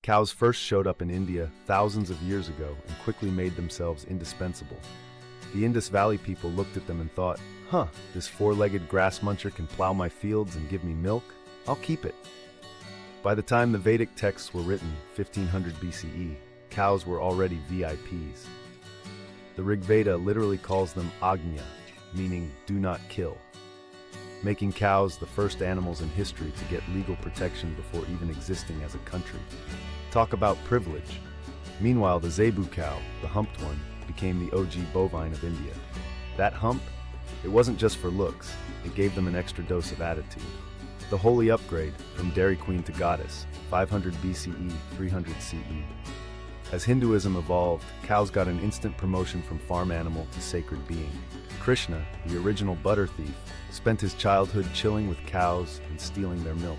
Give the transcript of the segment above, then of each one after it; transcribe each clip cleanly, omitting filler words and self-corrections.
Cows first showed up in India thousands of years ago and quickly made themselves indispensable. The Indus Valley people looked at them and thought, this four-legged grass muncher can plow my fields and give me milk? I'll keep it. By the time the Vedic texts were written, 1500 BCE, cows were already VIPs. The Rig Veda literally calls them Agnya, meaning do not kill, making cows the first animals in history to get legal protection before even existing as a country. Talk about privilege. Meanwhile, the Zebu cow, the humped one, became the OG bovine of India. That hump? It wasn't just for looks, it gave them an extra dose of attitude. The holy upgrade from dairy queen to goddess, 500 BCE, 300 CE. As Hinduism evolved, cows got an instant promotion from farm animal to sacred being. Krishna, the original butter thief, spent his childhood chilling with cows and stealing their milk.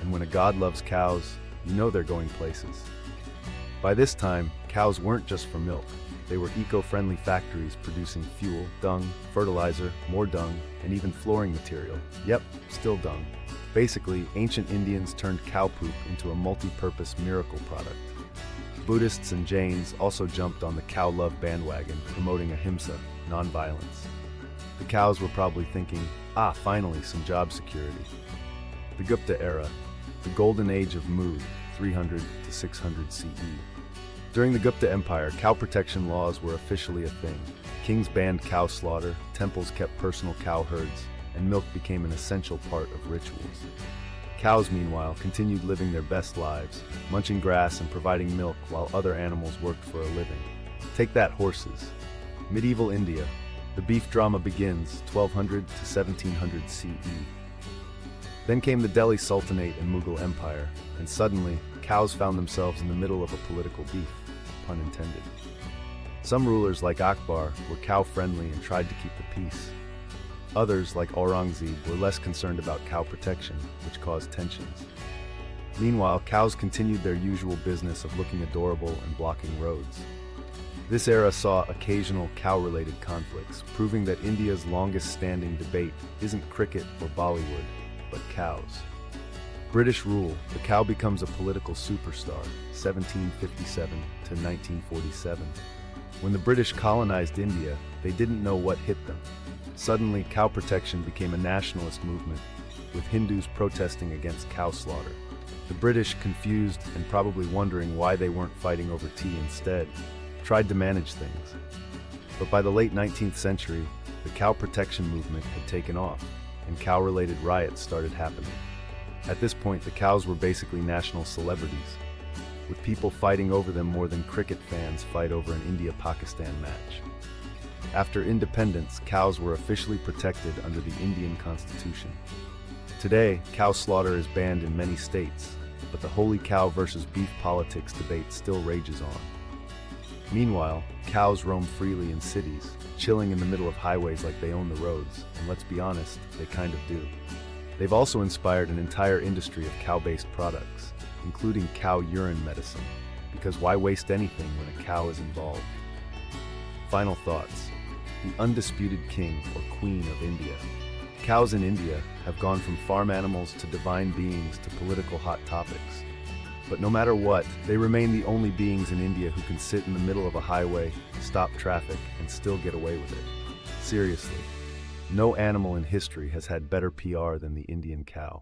And when a god loves cows, you know they're going places. By this time, cows weren't just for milk. They were eco-friendly factories producing fuel, dung, fertilizer, more dung, and even flooring material. Yep, still dung. Basically, ancient Indians turned cow poop into a multi-purpose miracle product. Buddhists and Jains also jumped on the cow love bandwagon, promoting ahimsa, non-violence. The cows were probably thinking, finally some job security. The Gupta era, the golden age of Moo, 300 to 600 CE. During the Gupta Empire, cow protection laws were officially a thing. Kings banned cow slaughter, temples kept personal cow herds, and milk became an essential part of rituals. Cows, meanwhile, continued living their best lives, munching grass and providing milk while other animals worked for a living. Take that, horses. Medieval India. The beef drama begins, 1200 to 1700 CE. Then came the Delhi Sultanate and Mughal Empire, and suddenly, cows found themselves in the middle of a political beef, pun intended. Some rulers, like Akbar, were cow-friendly and tried to keep the peace. Others, like Aurangzeb, were less concerned about cow protection, which caused tensions. Meanwhile, cows continued their usual business of looking adorable and blocking roads. This era saw occasional cow-related conflicts, proving that India's longest-standing debate isn't cricket or Bollywood, but cows. British rule, the cow becomes a political superstar, 1757 to 1947. When the British colonized India, they didn't know what hit them. Suddenly, cow protection became a nationalist movement, with Hindus protesting against cow slaughter. The British, confused and probably wondering why they weren't fighting over tea instead, tried to manage things. But by the late 19th century, the cow protection movement had taken off, and cow-related riots started happening. At this point, the cows were basically national celebrities, with people fighting over them more than cricket fans fight over an India-Pakistan match. After independence, cows were officially protected under the Indian Constitution. Today, cow slaughter is banned in many states, but the holy cow versus beef politics debate still rages on. Meanwhile, cows roam freely in cities, chilling in the middle of highways like they own the roads, and let's be honest, they kind of do. They've also inspired an entire industry of cow-based products, including cow urine medicine, because why waste anything when a cow is involved? Final thoughts. The undisputed king or queen of India. Cows in India have gone from farm animals to divine beings to political hot topics. But no matter what, they remain the only beings in India who can sit in the middle of a highway, stop traffic, and still get away with it. Seriously, no animal in history has had better PR than the Indian cow.